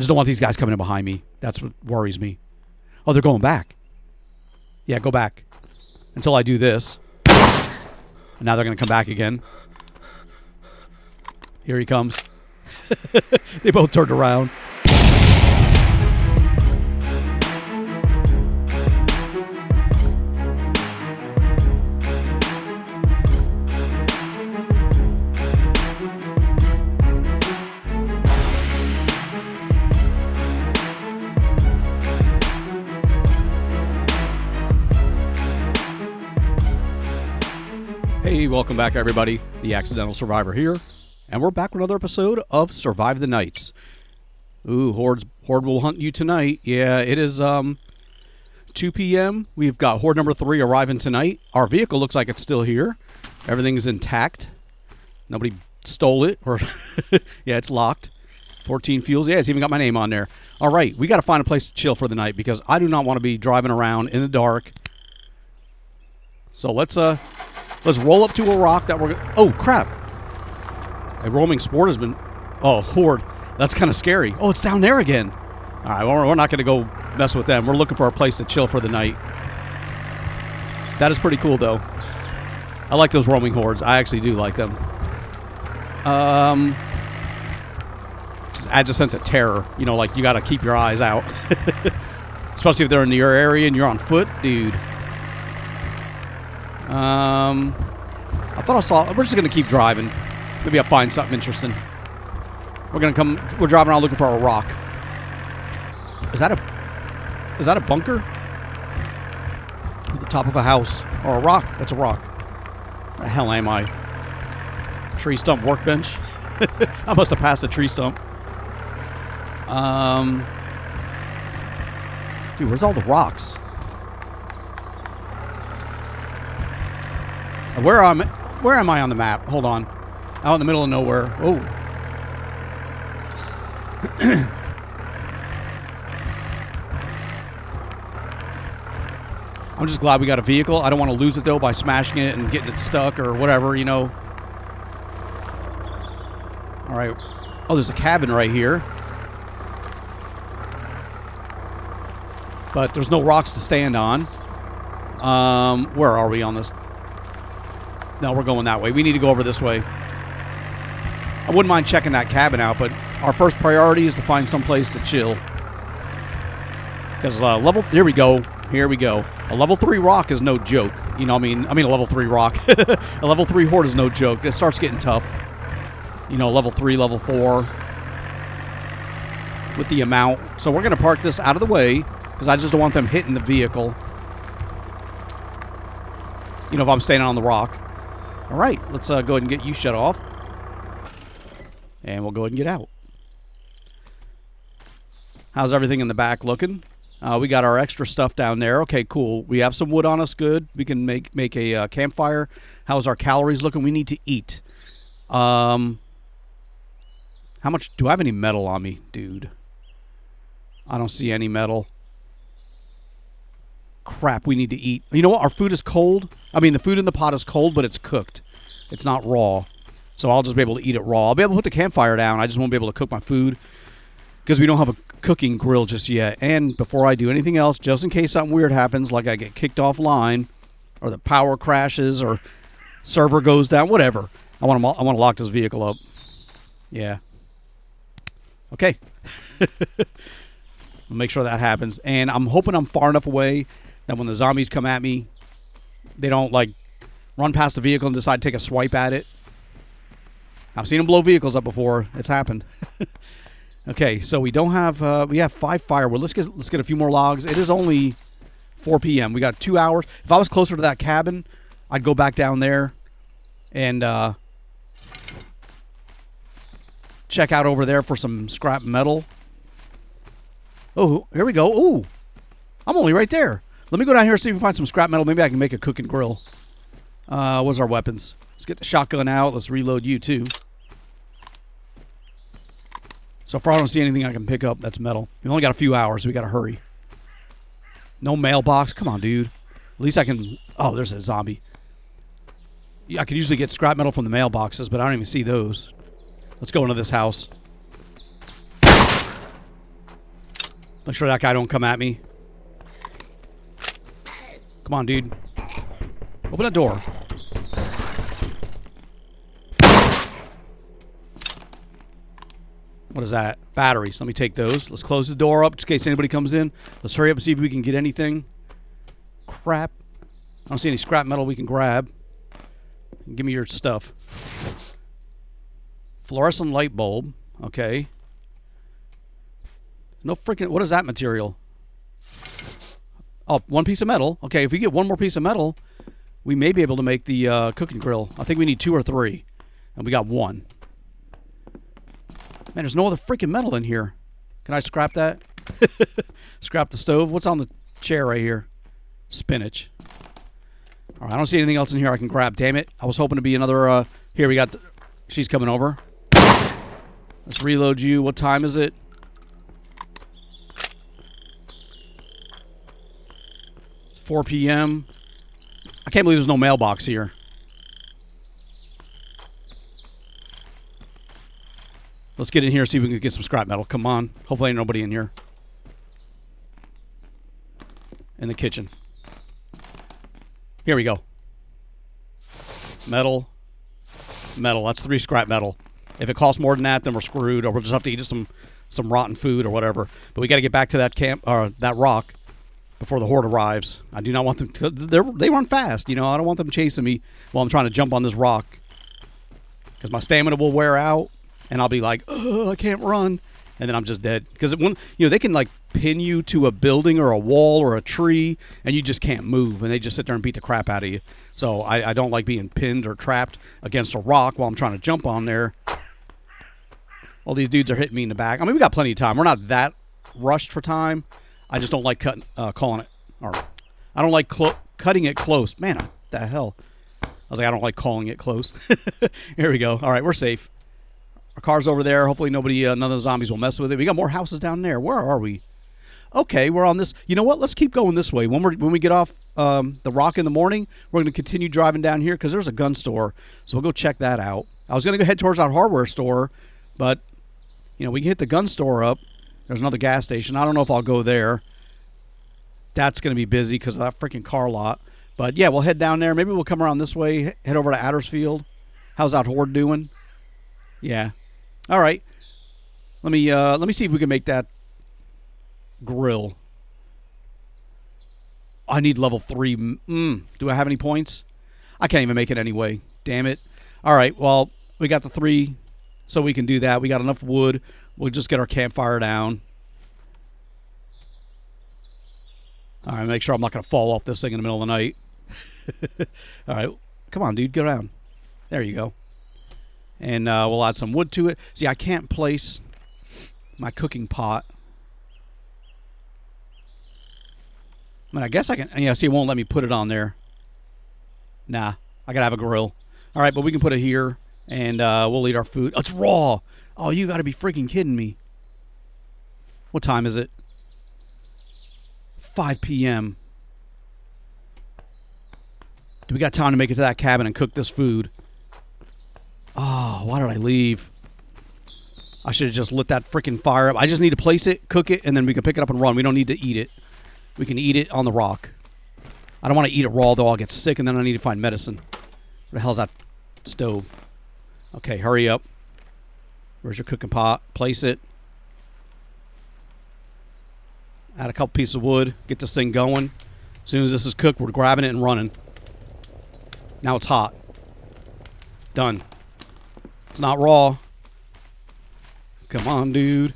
just don't want these guys coming in behind me. That's what worries me. Oh, they're going back. Yeah, go back. Until I do this. And now they're going to come back again. Here he comes. They both turned around. Hey, welcome back, everybody. The Accidental Survivor here, and we're back with another episode of Survive the Nights. Ooh, Horde will hunt you tonight. Yeah, it is 2 p.m. We've got Horde number 3 arriving tonight. Our vehicle looks like it's still here. Everything is intact. Nobody stole it, or yeah, it's locked. 14 fuels. Yeah, it's even got my name on there. All right, we got to find a place to chill for the night because I do not want to be driving around in the dark. So let's roll up to a rock that we're... Oh, crap. A roaming sport has been... Oh, Horde. That's kind of scary. Oh, it's down there again. All right, well, we're not going to go mess with them. We're looking for a place to chill for the night. That is pretty cool, though. I like those roaming hordes. I actually do like them. Just adds a sense of terror. You know, like you got to keep your eyes out. Especially if they're in your area and you're on foot. Dude. I thought I saw... We're just going to keep driving. Maybe I'll find something interesting. We're driving around looking for a rock. Is that a bunker? At the top of a house. Or a rock. That's a rock. Where the hell am I? Tree stump workbench? I must have passed a tree stump. Dude, where's all the rocks? Where am I on the map? Hold on. Out in the middle of nowhere. Oh. I'm just glad we got a vehicle. I don't want to lose it, though, by smashing it and getting it stuck or whatever, you know. All right. Oh, there's a cabin right here. But there's no rocks to stand on. Where are we on this? No, we're going that way. We need to go over this way. I wouldn't mind checking that cabin out, but our first priority is to find some place to chill. Because here we go. Here we go. A level 3 rock is no joke. You know, I mean a level 3 rock. A level 3 horde is no joke. It starts getting tough. You know, level 3, level 4. With the amount. So we're going to park this out of the way, because I just don't want them hitting the vehicle. You know, if I'm standing on the rock. All right, let's go ahead and get you shut off. And we'll go ahead and get out. How's everything in the back looking? We got our extra stuff down there. Okay, cool. We have some wood on us. Good. We can make a campfire. How's our calories looking? We need to eat. How much? Do I have any metal on me, dude? I don't see any metal. Crap, we need to eat. You know what? Our food is cold. I mean, the food in the pot is cold, but it's cooked. It's not raw. So I'll just be able to eat it raw. I'll be able to put the campfire down. I just won't be able to cook my food because we don't have a cooking grill just yet. And before I do anything else, just in case something weird happens, like I get kicked offline or the power crashes or server goes down, whatever, I want to lock this vehicle up. Yeah. Okay. I'll make sure that happens. And I'm hoping I'm far enough away that when the zombies come at me, they don't, like, run past the vehicle and decide to take a swipe at it. I've seen them blow vehicles up before. It's happened. Okay, so we don't have... we have 5 firewood. Let's get a few more logs. It is only 4 p.m. We got 2 hours. If I was closer to that cabin, I'd go back down there and check out over there for some scrap metal. Oh, here we go. Ooh, I'm only right there. Let me go down here and see if we can find some scrap metal. Maybe I can make a cooking grill. What's our weapons? Let's get the shotgun out. Let's reload you, too. So far, I don't see anything I can pick up that's metal. We only got a few hours, so we got to hurry. No mailbox. Come on, dude. At least I can... Oh, there's a zombie. I could usually get scrap metal from the mailboxes, but I don't even see those. Let's go into this house. Make sure that guy don't come at me. Come on, dude. Open that door. What is that? Batteries. Let me take those. Let's close the door up just in case anybody comes in. Let's hurry up and see if we can get anything. Crap. I don't see any scrap metal we can grab. Give me your stuff. Fluorescent light bulb. Okay. No freaking... What is that material? Oh, one piece of metal. Okay, if we get one more piece of metal, we may be able to make the cooking grill. I think we need 2 or 3. And we got 1. Man, there's no other freaking metal in here. Can I scrap that? Scrap the stove. What's on the chair right here? Spinach. All right, I don't see anything else in here I can grab. Damn it. I was hoping to be another... Here, we got... She's coming over. Let's reload you. What time is it? It's 4 p.m. I can't believe there's no mailbox here. Let's get in here and see if we can get some scrap metal. Come on. Hopefully ain't nobody in here. In the kitchen. Here we go. Metal. Metal. That's 3 scrap metal. If it costs more than that, then we're screwed, or we'll just have to eat some rotten food or whatever. But we got to get back to that camp or that rock before the horde arrives. I do not want them to... They run fast, you know. I don't want them chasing me while I'm trying to jump on this rock. Because my stamina will wear out. And I'll be like, I can't run. And then I'm just dead. Because they can like pin you to a building or a wall or a tree, and you just can't move. And they just sit there and beat the crap out of you. So I don't like being pinned or trapped against a rock while I'm trying to jump on there. All these dudes are hitting me in the back. I mean, we got plenty of time. We're not that rushed for time. I just don't like calling it. Or I don't like cutting it close. Man, what the hell? I was like, I don't like calling it close. Here we go. All right, we're safe. Our car's over there. Hopefully none of the zombies will mess with it. We got more houses down there. Where are we? Okay, we're on this. You know what? Let's keep going this way. When we get off the rock in the morning, we're going to continue driving down here because there's a gun store. So we'll go check that out. I was going to go head towards our hardware store, but we can hit the gun store up. There's another gas station. I don't know if I'll go there. That's going to be busy because of that freaking car lot. But yeah, we'll head down there. Maybe we'll come around this way, head over to Addersfield. How's that horde doing? Yeah. All right. Let me see if we can make that grill. I need level 3. Do I have any points? I can't even make it anyway. Damn it. All right. Well, we got the 3, so we can do that. We got enough wood. We'll just get our campfire down. All right. Make sure I'm not going to fall off this thing in the middle of the night. All right. Come on, dude. Go down. There you go. And we'll add some wood to it. See, I can't place my cooking pot. I mean, I guess I can. Yeah, see, it won't let me put it on there. Nah, I got to have a grill. All right, but we can put it here, and we'll eat our food. Oh, it's raw. Oh, you got to be freaking kidding me. What time is it? 5 p.m. Do we got time to make it to that cabin and cook this food? Oh, why did I leave? I should have just lit that freaking fire up. I just need to place it, cook it, and then we can pick it up and run. We don't need to eat it. We can eat it on the rock. I don't want to eat it raw, though. I'll get sick, and then I need to find medicine. Where the hell's that stove? Okay, hurry up. Where's your cooking pot? Place it. Add a couple pieces of wood. Get this thing going. As soon as this is cooked, we're grabbing it and running. Now it's hot. Done. It's not raw. Come on, dude.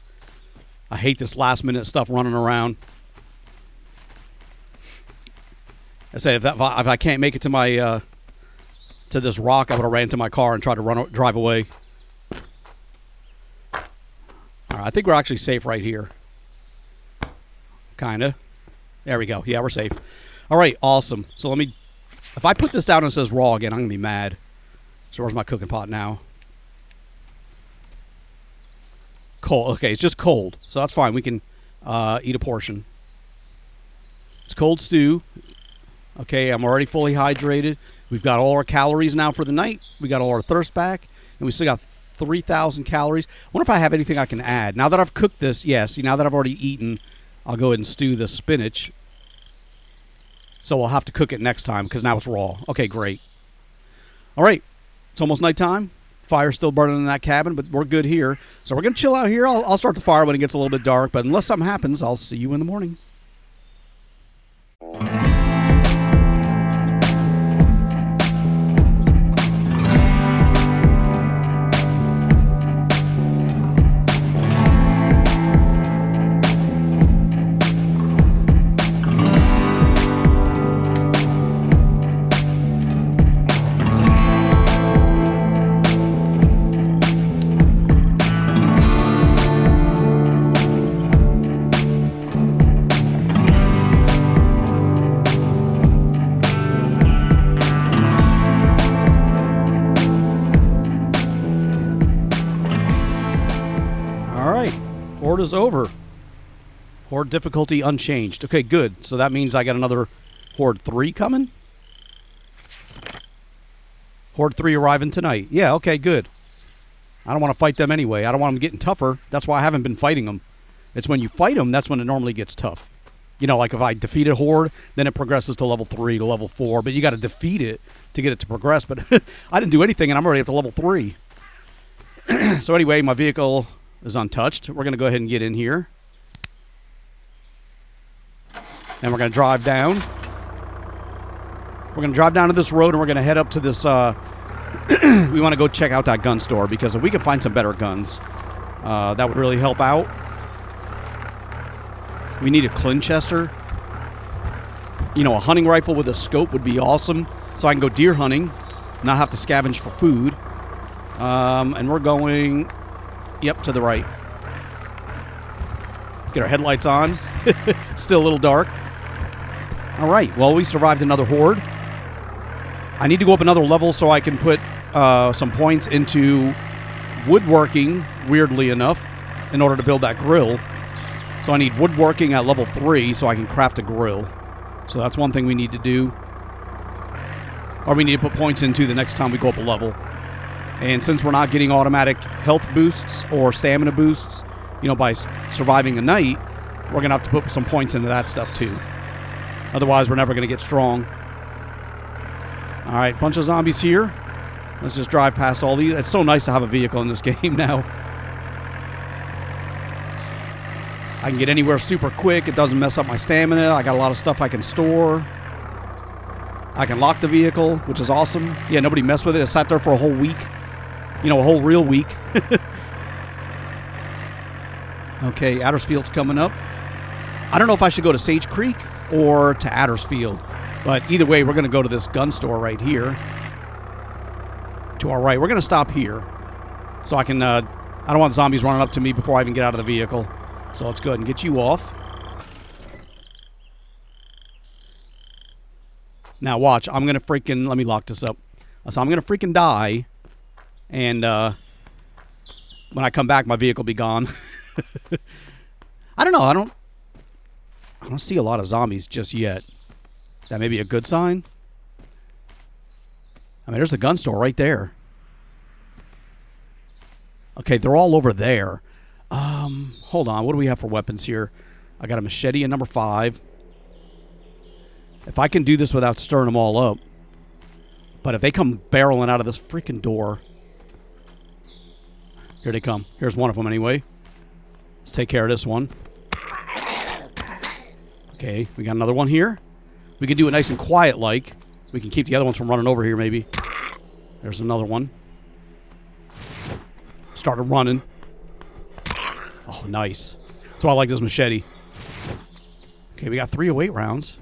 I hate this last-minute stuff running around. I say if I can't make it to my to this rock, I would have ran to my car and tried to drive away. All right, I think we're actually safe right here. Kinda. There we go. Yeah, we're safe. All right, awesome. So let me. If I put this down and it says raw again, I'm gonna be mad. So where's my cooking pot now? Cold. Okay, it's just cold, so that's fine. We can eat a portion. It's cold stew. Okay, I'm already fully hydrated. We've got all our calories now for the night. We got all our thirst back, and we still got 3,000 calories. I wonder if I have anything I can add. Now that I've cooked this, yes. See, now that I've already eaten I'll go ahead and stew the spinach. So we'll have to cook it next time because now it's raw. Okay, great. All right. It's almost nighttime. Fire's still burning in that cabin, but we're good here. So we're going to chill out here. I'll start the fire when it gets a little bit dark, but unless something happens, I'll see you in the morning. Horde is over. Horde difficulty unchanged. Okay, good. So that means I got another Horde 3 coming? Horde 3 arriving tonight. Yeah, okay, good. I don't want to fight them anyway. I don't want them getting tougher. That's why I haven't been fighting them. It's when you fight them, that's when it normally gets tough. You know, like if I defeat a Horde, then it progresses to level 3, to level 4. But you got to defeat it to get it to progress. But I didn't do anything, and I'm already up to level 3. So anyway, my vehicle is untouched. We're going to go ahead and get in here. And we're going to drive down. We're going to drive down to this road, and we're going to head up to this... we want to go check out that gun store, because if we can find some better guns, that would really help out. We need a Clinchester. You know, a hunting rifle with a scope would be awesome, so I can go deer hunting, not have to scavenge for food. And we're going... Yep, to the right. Get our headlights on. Still a little dark. All right. Well, we survived another Horde. I need to go up another level so I can put some points into woodworking, weirdly enough, in order to build that grill. So I need woodworking at level 3 so I can craft a grill. So that's one thing we need to do. Or we need to put points into the next time we go up a level. And since we're not getting automatic health boosts or stamina boosts, you know, by surviving a night, we're going to have to put some points into that stuff too. Otherwise, we're never going to get strong. All right, bunch of zombies here. Let's just drive past all these. It's so nice to have a vehicle in this game now. I can get anywhere super quick. It doesn't mess up my stamina. I got a lot of stuff I can store. I can lock the vehicle, which is awesome. Yeah, nobody messed with it. It sat there for a whole week. You know, a whole real week. Okay, Addersfield's coming up. I don't know if I should go to Sage Creek or to Addersfield. But either way, we're going to go to this gun store right here. To our right. We're going to stop here. So I can... I don't want zombies running up to me before I even get out of the vehicle. So let's go ahead and get you off. Now watch. I'm going to freaking... Let me lock this up. So I'm going to freaking die. And when I come back, my vehicle will be gone. I don't know. I don't see a lot of zombies just yet. That may be a good sign. I mean, there's the gun store right there. Okay, they're all over there. Hold on. What do we have for weapons here? I got a machete at number 5. If I can do this without stirring them all up. But if they come barreling out of this freaking door... Here they come. Here's one of them anyway. Let's take care of this one. Okay, we got another one here. We can do it nice and quiet like. We can keep the other ones from running over here maybe. There's another one. Started running. Oh, nice. That's why I like this machete. Okay, we got 308 rounds.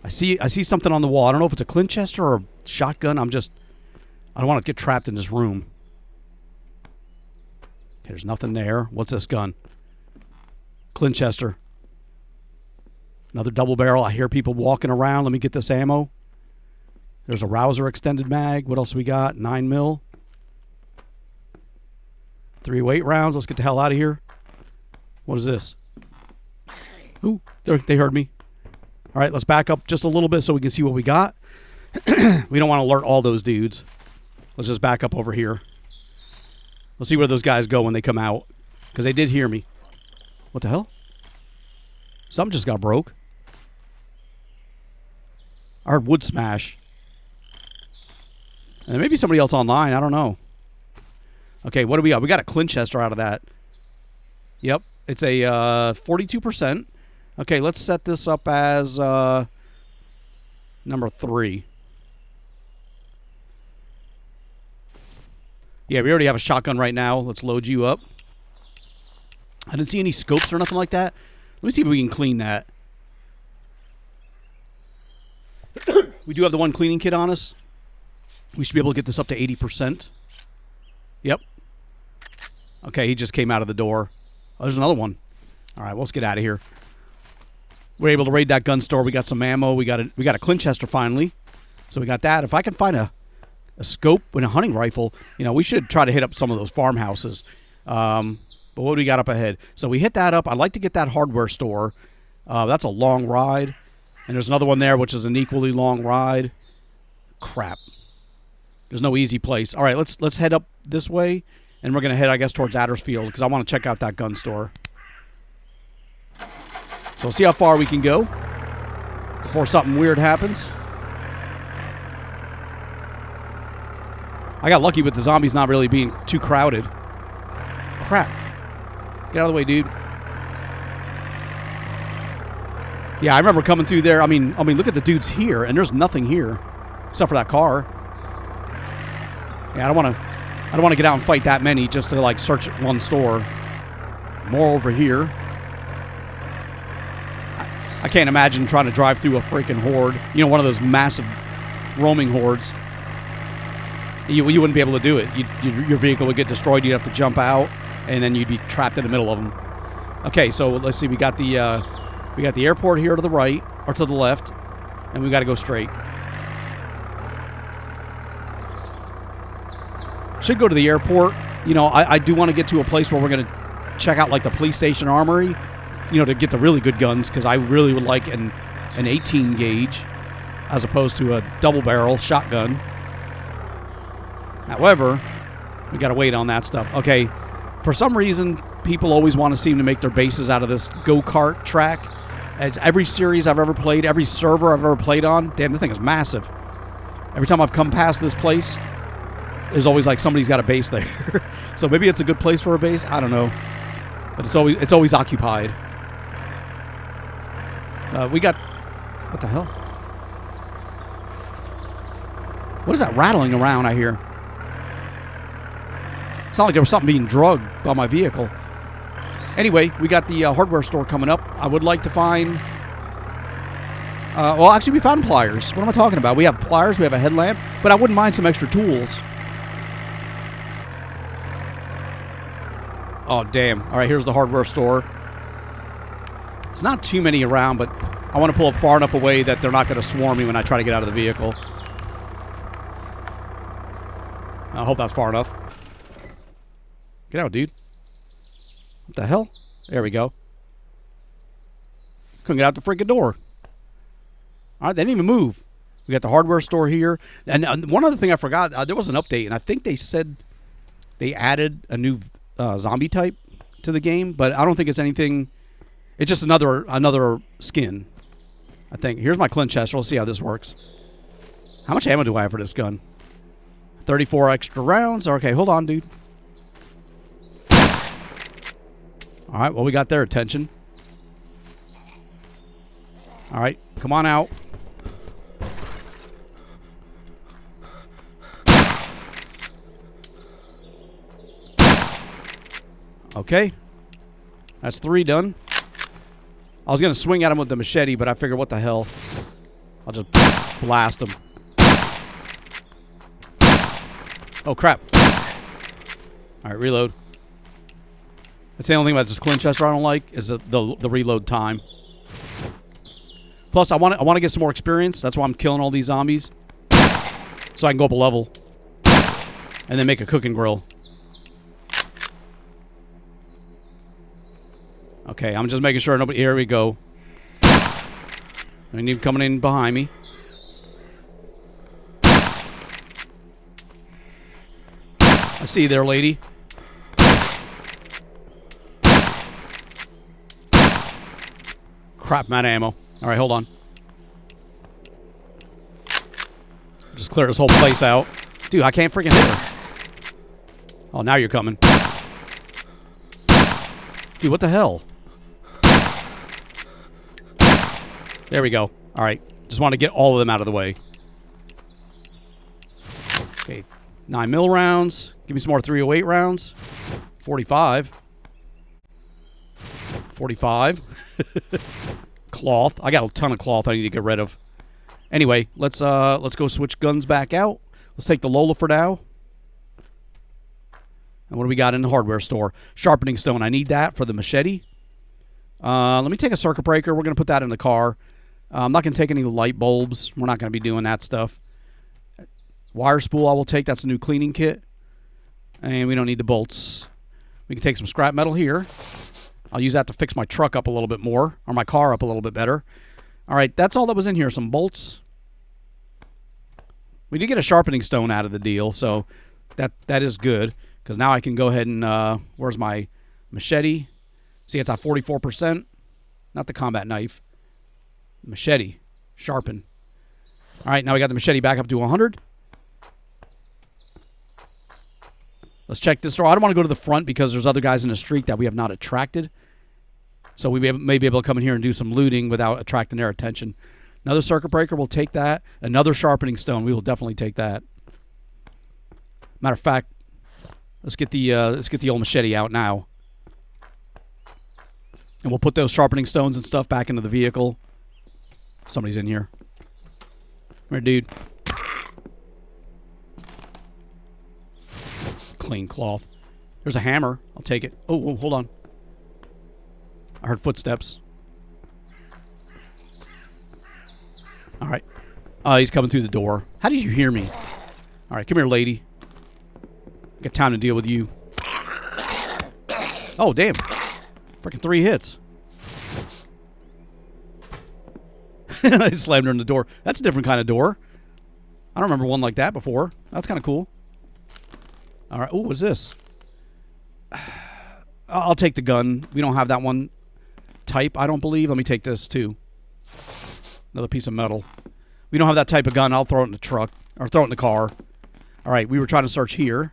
I see something on the wall. I don't know if it's a Clinchester or a shotgun. I don't want to get trapped in this room. Okay, there's nothing there. What's this gun? Clinchester. Another double barrel. I hear people walking around. Let me get this ammo. There's a Rouser extended mag. What else we got? 9mm. 308 rounds. Let's get the hell out of here. What is this? Ooh, they heard me. All right, let's back up just a little bit so we can see what we got. We don't want to alert all those dudes. Let's just back up over here. Let's see where those guys go when they come out. Because they did hear me. What the hell? Something just got broke. I heard wood smash. And maybe somebody else online. I don't know. Okay, what do we got? We got a Clinchester out of that. Yep. It's a 42%. Okay, let's set this up as number 3. Yeah, we already have a shotgun right now. Let's load you up. I didn't see any scopes or nothing like that. Let me see if we can clean that. We do have the one cleaning kit on us. We should be able to get this up to 80%. Yep. Okay, he just came out of the door. Oh, there's another one. All right, well, let's get out of here. We're able to raid that gun store. We got some ammo. We got a Clinchester finally. So we got that. If I can find a scope and a hunting rifle, you know, we should try to hit up some of those farmhouses. But what do we got up ahead? So we hit that up. I'd like to get that hardware store. That's a long ride. And there's another one there, which is an equally long ride. Crap. There's no easy place. All right, let's head up this way, and we're going to head, I guess, towards Addersfield, because I want to check out that gun store. So we'll see how far we can go before something weird happens. I got lucky with the zombies not really being too crowded. Crap. Get out of the way, dude. Yeah, I remember coming through there. I mean, look at the dudes here, and there's nothing here except for that car. Yeah, I don't want to get out and fight that many just to like search one store. More over here. I can't imagine trying to drive through a freaking horde. You know, one of those massive roaming hordes. You wouldn't be able to do it. Your vehicle would get destroyed. You'd have to jump out, and then you'd be trapped in the middle of them. Okay, so let's see. We got the airport here to the right or to the left, and we got to go straight. Should go to the airport. You know, I do want to get to a place where we're going to check out like the police station armory, you know, to get the really good guns, because I really would like an 18 gauge as opposed to a double barrel shotgun. However, we got to wait on that stuff. Okay, for some reason, people always want to seem to make their bases out of this go-kart track. It's every series I've ever played, every server I've ever played on. Damn, the thing is massive. Every time I've come past this place, there's always like somebody's got a base there. So maybe it's a good place for a base. I don't know, but it's always occupied. We got, what the hell? What is that rattling around I hear? It's not like there was something being drugged by my vehicle. Anyway, we got the hardware store coming up. I would like to find... well, actually, we found pliers. What am I talking about? We have pliers, we have a headlamp, but I wouldn't mind some extra tools. Oh, damn. All right, here's the hardware store. It's not too many around, but I want to pull up far enough away that they're not going to swarm me when I try to get out of the vehicle. I hope that's far enough. Get out, dude. What the hell? There we go. Couldn't get out the freaking door. All right, they didn't even move. We got the hardware store here. And one other thing I forgot, there was an update, and I think they said they added a new zombie type to the game, but I don't think it's anything. It's just another skin, I think. Here's my Clinchester. Let's see how this works. How much ammo do I have for this gun? 34 extra rounds. Okay, hold on, dude. All right, well, we got their attention. All right, come on out. Okay. That's 3 done. I was going to swing at him with the machete, but I figured, what the hell? I'll just blast him. Oh, crap. All right, reload. That's the only thing about this Clinchester I don't like is the reload time. Plus, I want to get some more experience. That's why I'm killing all these zombies, so I can go up a level and then make a cooking grill. Okay, I'm just making sure nobody. Here we go. I need him coming in behind me. I see you there, lady. Crap, I'm out of ammo. All right, hold on. Just clear this whole place out. Dude, I can't freaking hit her. Oh, now you're coming. Dude, what the hell? There we go. All right. Just want to get all of them out of the way. Okay. 9mm rounds. Give me some more 308 rounds. 45. 45. Cloth. I got a ton of cloth I need to get rid of. Anyway, let's go switch guns back out. Let's take the Lola for now. And what do we got in the hardware store? Sharpening stone. I need that for the machete. Let me take a circuit breaker. We're going to put that in the car. I'm not going to take any light bulbs. We're not going to be doing that stuff. Wire spool I will take. That's a new cleaning kit. And we don't need the bolts. We can take some scrap metal here. I'll use that to fix my truck up a little bit more, or my car up a little bit better. All right, that's all that was in here. Some bolts. We did get a sharpening stone out of the deal, so that is good, because now I can go ahead and, where's my machete? See, it's at 44%. Not the combat knife. Machete. Sharpen. All right, now we got the machete back up to 100. Let's check this door. I don't want to go to the front because there's other guys in the street that we have not attracted. So we may be able to come in here and do some looting without attracting their attention. Another circuit breaker, we'll take that. Another sharpening stone, we will definitely take that. Matter of fact, let's get the old machete out now. And we'll put those sharpening stones and stuff back into the vehicle. Somebody's in here. Come here, dude. Clean cloth. There's a hammer. I'll take it. Oh, hold on. I heard footsteps. All right. He's coming through the door. How did you hear me? All right, come here, lady. Got time to deal with you. Oh, damn. Freaking 3 hits. I slammed her in the door. That's a different kind of door. I don't remember one like that before. That's kind of cool. All right. Oh, what's this? I'll take the gun. We don't have that one type, I don't believe. Let me take this, too. Another piece of metal. We don't have that type of gun. I'll throw it in the truck. Or throw it in the car. All right. We were trying to search here.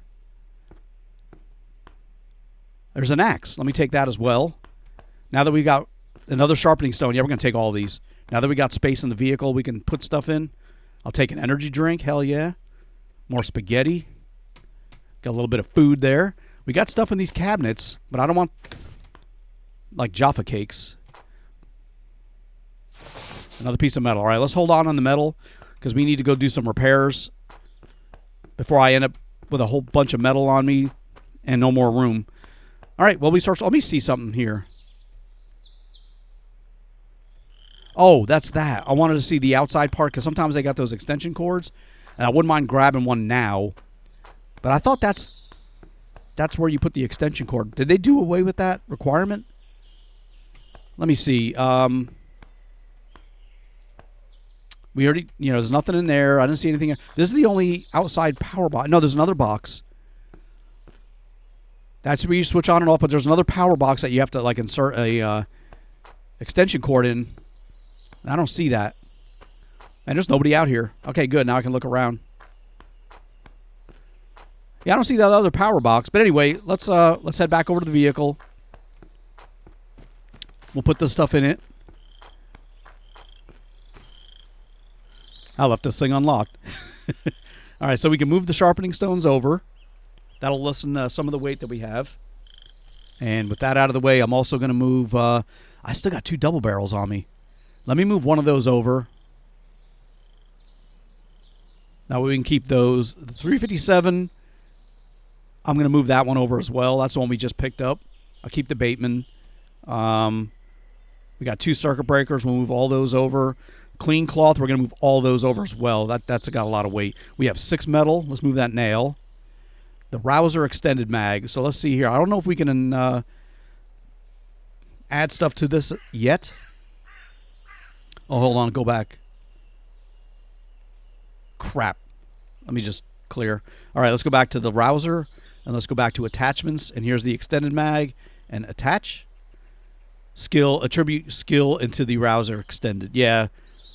There's an axe. Let me take that as well. Now that we got another sharpening stone. Yeah, we're going to take all these. Now that we got space in the vehicle, we can put stuff in. I'll take an energy drink. Hell yeah. More spaghetti. Got a little bit of food there. We got stuff in these cabinets, but I don't want, like, Jaffa cakes. Another piece of metal. All right, let's hold on the metal because we need to go do some repairs before I end up with a whole bunch of metal on me and no more room. All right, well, let me see something here. Oh, that's that. I wanted to see the outside part because sometimes they got those extension cords, and I wouldn't mind grabbing one now. But I thought that's where you put the extension cord. Did they do away with that requirement? Let me see. We already, there's nothing in there. I didn't see anything. This is the only outside power box. No, there's another box. That's where you switch on and off, but there's another power box that you have to, like, insert a extension cord in. And I don't see that. And there's nobody out here. Okay, good. Now I can look around. Yeah, I don't see that other power box. But anyway, let's head back over to the vehicle. We'll put this stuff in it. I left this thing unlocked. All right, so we can move the sharpening stones over. That'll lessen some of the weight that we have. And with that out of the way, I'm also going to move... I still got 2 double barrels on me. Let me move one of those over. That way we can keep those. The 357, I'm going to move that one over as well. That's the one we just picked up. I'll keep the Bateman. We got 2 circuit breakers. We'll move all those over. Clean cloth, we're going to move all those over as well. That's got a lot of weight. We have 6 metal. Let's move that nail. The Rouser extended mag. So let's see here. I don't know if we can add stuff to this yet. Oh, hold on. Go back. Crap. Let me just clear. All right, let's go back to the Rouser, and let's go back to attachments. And here's the extended mag and attach. Skill, attribute skill into the rouser extended. Yeah,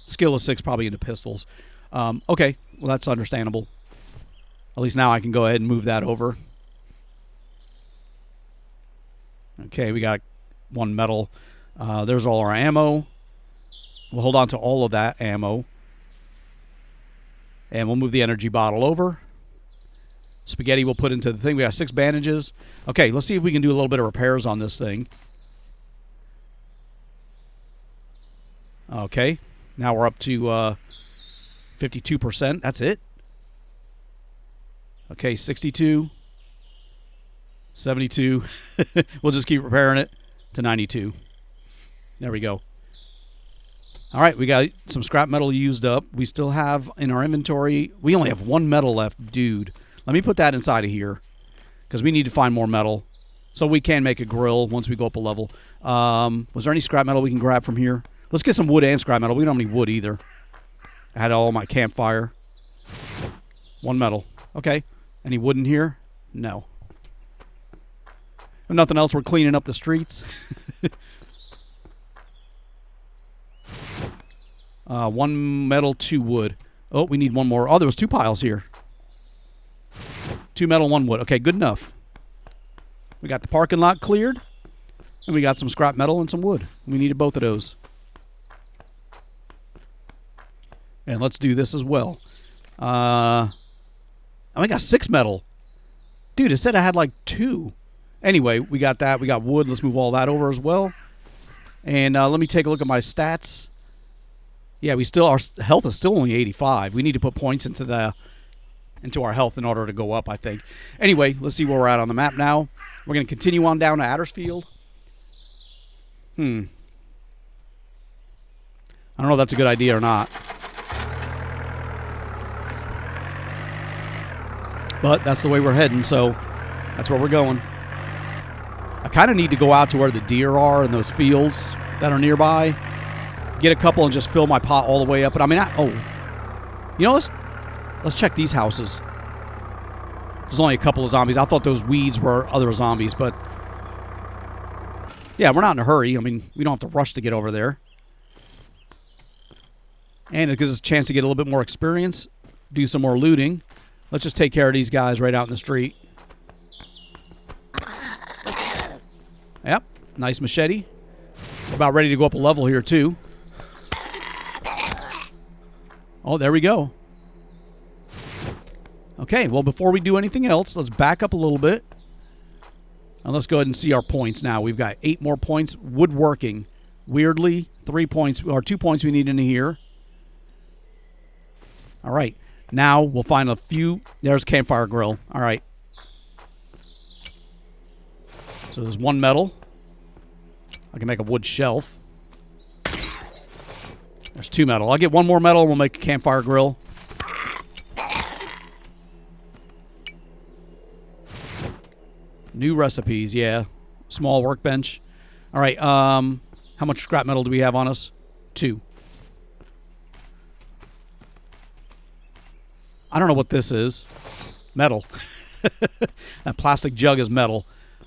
skill is 6 probably into pistols. Okay, well that's understandable. At least now I can go ahead and move that over. Okay, we got 1 metal. There's all our ammo. We'll hold on to all of that ammo. And we'll move the energy bottle over. Spaghetti we'll put into the thing. We got 6 bandages. Okay, let's see if we can do a little bit of repairs on this thing. Okay, now we're up to 52%. That's it. Okay, 62, 72. We'll just keep repairing it to 92. There we go. All right, we got some scrap metal used up. We still have in our inventory, we only have 1 metal left. Dude, let me put that inside of here because we need to find more metal so we can make a grill once we go up a level. Was there any scrap metal we can grab from here? Let's get some wood and scrap metal. We don't have any wood either. I had all my campfire. 1 metal. Okay. Any wood in here? No. If nothing else, we're cleaning up the streets. 1 metal, 2 wood. Oh, we need 1 more. Oh, there was 2 piles here. 2 metal, 1 wood. Okay, good enough. We got the parking lot cleared. And we got some scrap metal and some wood. We needed both of those. And let's do this as well. I got 6 metal. Dude, it said I had like 2. Anyway, we got that. We got wood. Let's move all that over as well. And let me take a look at my stats. Yeah, our health is still only 85. We need to put points into our health in order to go up, I think. Anyway, let's see where we're at on the map now. We're going to continue on down to Addersfield. I don't know if that's a good idea or not. But that's the way we're heading, so that's where we're going. I kind of need to go out to where the deer are in those fields that are nearby. Get a couple and just fill my pot all the way up. But I mean, you know, let's check these houses. There's only a couple of zombies. I thought those weeds were other zombies, but yeah, we're not in a hurry. I mean, we don't have to rush to get over there. And it gives us a chance to get a little bit more experience, do some more looting. Let's just take care of these guys right out in the street. Yep, nice machete. About ready to go up a level here, too. Oh, there we go. Okay, well, before we do anything else, let's back up a little bit. And let's go ahead and see our points now. We've got 8 more points. Woodworking. Weirdly, 3 points, or 2 points we need in here. All right. Now we'll find a few. There's campfire grill. All right. So there's 1 metal. I can make a wood shelf. There's 2 metal. I'll get 1 more metal and we'll make a campfire grill. New recipes, yeah. Small workbench. All right. How much scrap metal do we have on us? 2. I don't know what this is. Metal. That plastic jug is metal.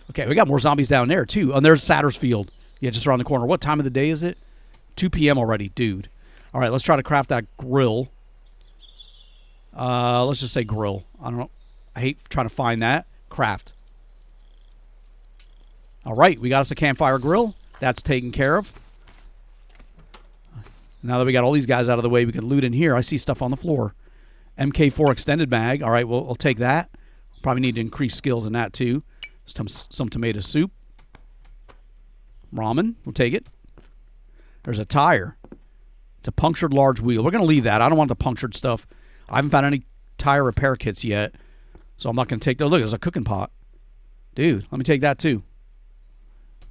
Okay, we got more zombies down there, too. And there's Sattersfield. Yeah, just around the corner. What time of the day is it? 2 p.m. already, dude. All right, let's try to craft that grill. Let's just say grill. I don't know. I hate trying to find that. Craft. All right, we got us a campfire grill. That's taken care of. Now that we got all these guys out of the way, we can loot in here. I see stuff on the floor. MK4 extended mag. All right, we'll take that. Probably need to increase skills in that, too. Some tomato soup. Ramen. We'll take it. There's a tire. It's a punctured large wheel. We're going to leave that. I don't want the punctured stuff. I haven't found any tire repair kits yet, so I'm not going to take those. Look, there's a cooking pot. Dude, let me take that, too.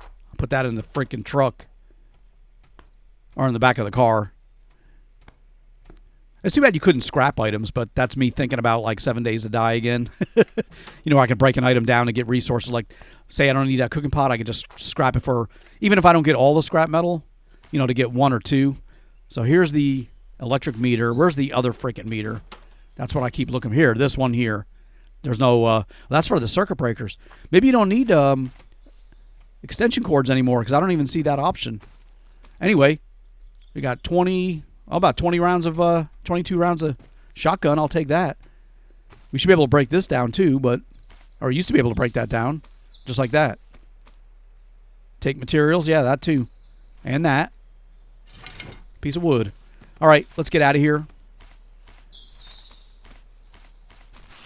I'll put that in the freaking truck. Or in the back of the car. It's too bad you couldn't scrap items, but that's me thinking about like 7 days to die again. You know, I can break an item down and get resources. Like, say I don't need that cooking pot, I can just scrap it for, even if I don't get all the scrap metal, you know, to get 1 or 2. So here's the electric meter. Where's the other freaking meter? That's what I keep looking here. This one here. There's no, that's for the circuit breakers. Maybe you don't need, extension cords anymore because I don't even see that option. Anyway, we got about 20 rounds of 22 rounds of shotgun. I'll take that. We should be able to break this down too, or used to be able to break that down just like that. Take materials, yeah, that too. And that. Piece of wood. All right, let's get out of here.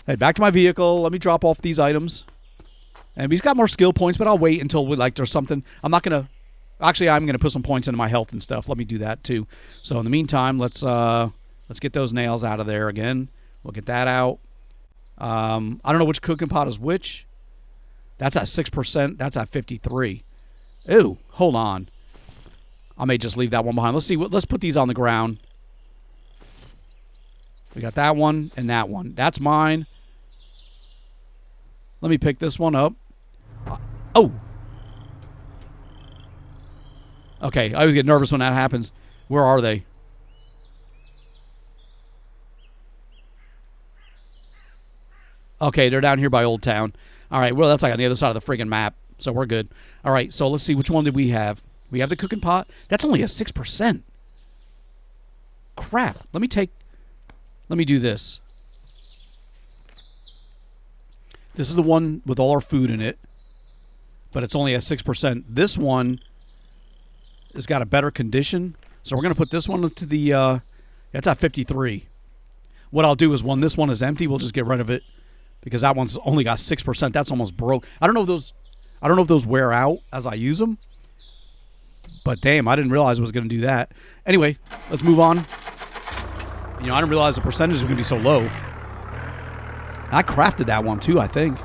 Head back to my vehicle. Let me drop off these items. And he's got more skill points, but I'll wait until there's something. I'm not going to... Actually, I'm going to put some points into my health and stuff. Let me do that too. So in the meantime, let's get those nails out of there again. We'll get that out. I don't know which cooking pot is which. That's at 6%. That's at 53. Ooh, hold on. I may just leave that one behind. Let's see. Let's put these on the ground. We got that one and that one. That's mine. Let me pick this one up. Oh. Okay, I always get nervous when that happens. Where are they? Okay, they're down here by Old Town. All right, well, that's like on the other side of the friggin' map, so we're good. All right, so let's see. Which one did we have? We have the cooking pot. That's only a 6%. Crap. Let me do this. This is the one with all our food in it, but it's only at 6%. This one has got a better condition, so we're going to put this one to the, it's at 53. What I'll do is when this one is empty, we'll just get rid of it because that one's only got 6%. That's almost broke. I don't know if those wear out as I use them, but damn, I didn't realize I was going to do that. Anyway, let's move on. I didn't realize the percentage was going to be so low. I crafted that one too, I think.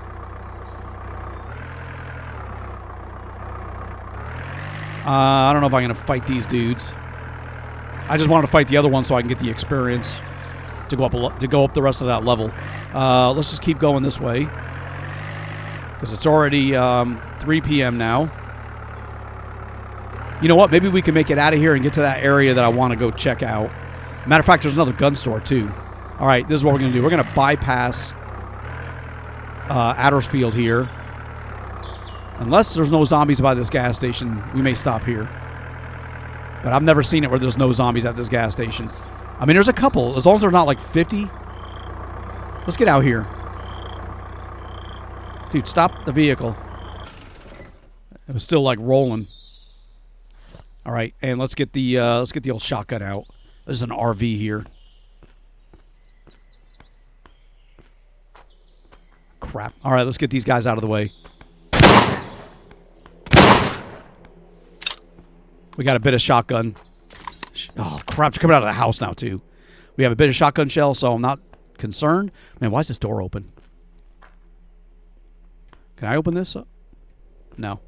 I don't know if I'm going to fight these dudes. I just wanted to fight the other one so I can get the experience to go up the rest of that level. Let's just keep going this way because it's already 3 p.m. now. You know what? Maybe we can make it out of here and get to that area that I want to go check out. Matter of fact, there's another gun store too. All right, this is what we're going to do. We're going to bypass Addersfield here. Unless there's no zombies by this gas station, we may stop here. But I've never seen it where there's no zombies at this gas station. I mean, there's a couple. As long as they're not like 50. Let's get out here. Dude, stop the vehicle. It was still like rolling. All right, and let's get the old shotgun out. There's an RV here. Crap. All right, let's get these guys out of the way. We got a bit of shotgun. Oh, crap. They're coming out of the house now, too. We have a bit of shotgun shell, so I'm not concerned. Man, why is this door open? Can I open this up? No.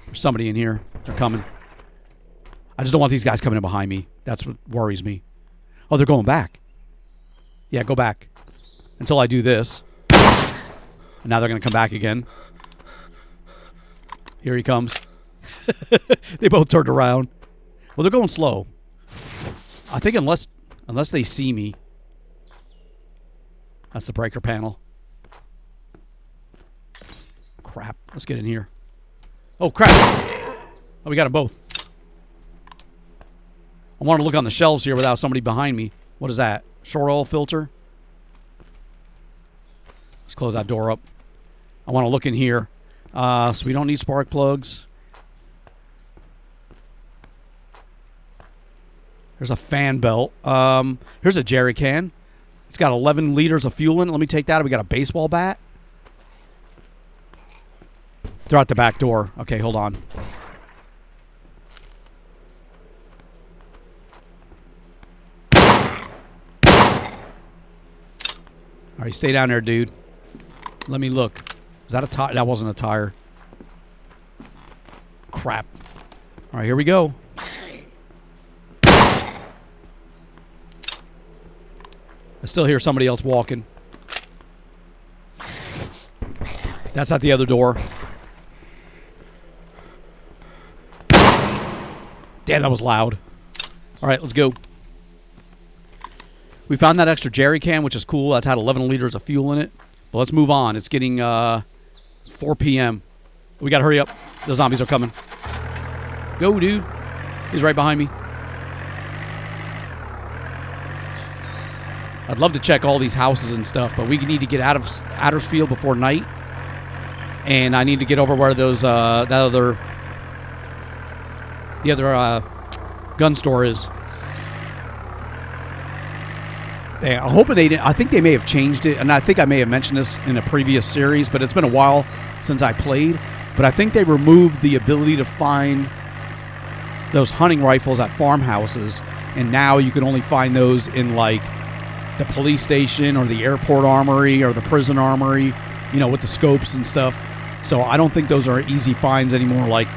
There's somebody in here. They're coming. I just don't want these guys coming in behind me. That's what worries me. Oh, they're going back. Yeah, go back. Until I do this. And now they're going to come back again. Here he comes. They both turned around. Well, they're going slow. I think unless they see me. That's the breaker panel. Crap. Let's get in here. Oh, crap. Oh, we got them both. I want to look on the shelves here without somebody behind me. What is that? Short oil filter? Let's close that door up. I want to look in here. So we don't need spark plugs. There's a fan belt. Here's a jerry can. It's got 11 liters of fuel in it. Let me take that. We got a baseball bat. They're out the back door. Okay, hold on. All right, stay down there, dude. Let me look. Is that a tire? That wasn't a tire. Crap. All right, here we go. I still hear somebody else walking. That's at the other door. Damn, that was loud. All right, let's go. We found that extra jerry can, which is cool. That's had 11 liters of fuel in it. But let's move on. It's getting 4 p.m. We got to hurry up. The zombies are coming. Go, dude. He's right behind me. I'd love to check all these houses and stuff, but we need to get out of Addersfield before night. And I need to get over where those the other gun store is. Yeah, I'm hoping they didn't. I think they may have changed it, and I think I may have mentioned this in a previous series, but it's been a while since I played. But I think they removed the ability to find those hunting rifles at farmhouses, and now you can only find those in like the police station or the airport armory or the prison armory, you know, with the scopes and stuff. So I don't think those are easy finds anymore, like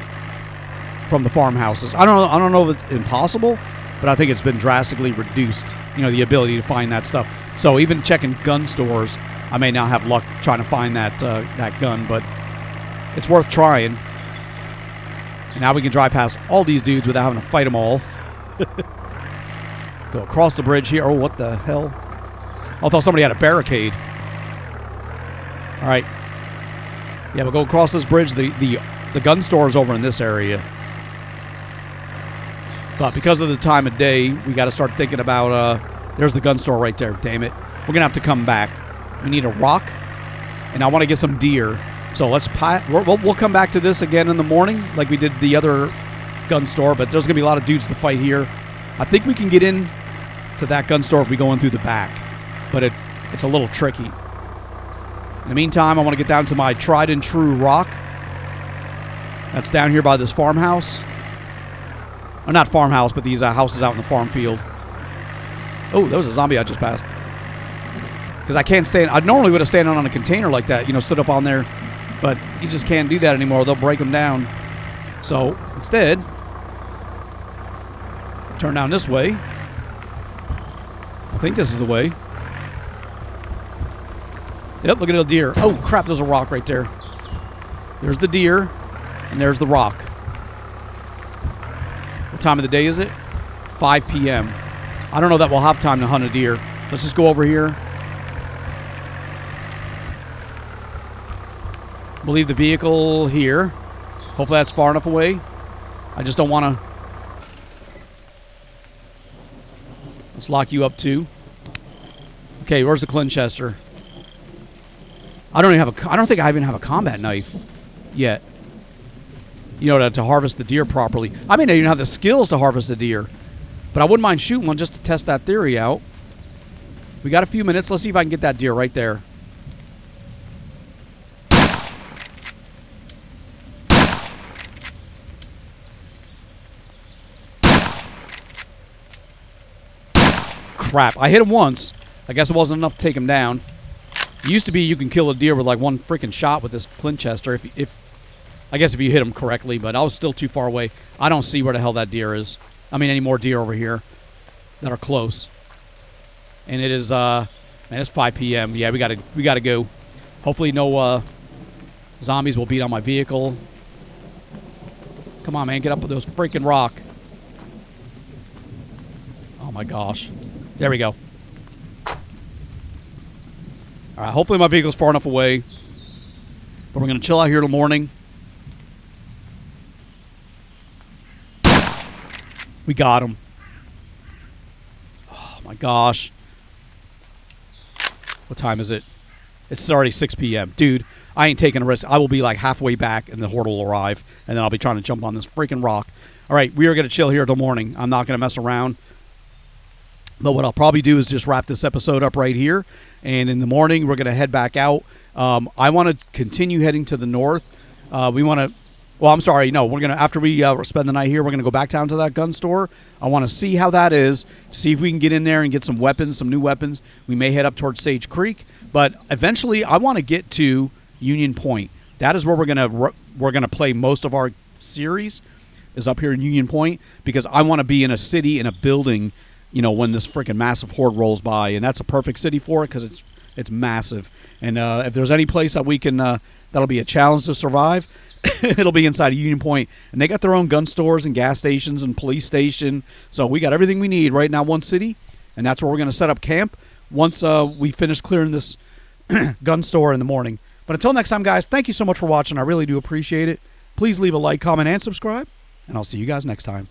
from the farmhouses. I don't know if it's impossible, but I think it's been drastically reduced, you know, the ability to find that stuff. So even checking gun stores, I may not have luck trying to find that gun, but it's worth trying. And now we can drive past all these dudes without having to fight them all. Go across the bridge here. Oh, what the hell? I thought somebody had a barricade. All right. Yeah, we'll go across this bridge. The gun store is over in this area. But because of the time of day, we got to start thinking about... there's the gun store right there. Damn it. We're going to have to come back. We need a rock, and I want to get some deer. So we'll come back to this again in the morning like we did the other gun store, but there's going to be a lot of dudes to fight here. I think we can get in to that gun store if we go in through the back, but it's a little tricky. In the meantime, I want to get down to my tried and true rock. That's down here by this farmhouse. Or not farmhouse, but these houses out in the farm field. Oh, there was a zombie I just passed. Because I can't stand... I normally would have stayed on a container like that, you know, stood up on there. But you just can't do that anymore. They'll break them down. So, instead, turn down this way. I think this is the way. Yep, look at the deer. Oh, crap, there's a rock right there. There's the deer, and there's the rock. What time of the day is it? 5 p.m. I don't know that we'll have time to hunt a deer. Let's just go over here. We'll leave the vehicle here. Hopefully that's far enough away. I just don't want to... Let's lock you up too. Okay, where's the Clinchester? I don't think I even have a combat knife yet. You know, to harvest the deer properly. I may not even have the skills to harvest a deer. But I wouldn't mind shooting one just to test that theory out. We got a few minutes. Let's see if I can get that deer right there. Crap. I hit him once. I guess it wasn't enough to take him down. It used to be you can kill a deer with like one freaking shot with this Clinchester I guess if you hit him correctly, but I was still too far away. I don't see where the hell that deer is. I mean, any more deer over here that are close. And it is, man, it's 5 p.m. Yeah, we gotta go. Hopefully no zombies will beat on my vehicle. Come on, man, get up with those freaking rock. Oh my gosh. There we go. All right, hopefully my vehicle's far enough away. But we're gonna chill out here till morning. We got him. Oh my gosh. What time is it? It's already 6 p.m. Dude, I ain't taking a risk. I will be like halfway back and the horde will arrive. And then I'll be trying to jump on this freaking rock. All right, we are going to chill here till morning. I'm not going to mess around. But what I'll probably do is just wrap this episode up right here. And in the morning, we're going to head back out. I want to continue heading to the north. We want to... Well, I'm sorry. No, we're going to, after we spend the night here, we're going to go back down to that gun store. I want to see how that is, see if we can get in there and get some weapons, some new weapons. We may head up towards Sage Creek, but eventually I want to get to Union Point. That is where we're going to play most of our series, is up here in Union Point, because I want to be in a city, in a building, you know, when this freaking massive horde rolls by, and that's a perfect city for it because it's massive. And if there's any place that we can, that'll be a challenge to survive, it'll be inside of Union Point. And they got their own gun stores and gas stations and police station. So we got everything we need right now, one city. And that's where we're going to set up camp once we finish clearing this gun store in the morning. But But until next time, guys, thank you so much for watching. I really do appreciate it. Please leave a like, comment, and subscribe, and I'll see you guys next time.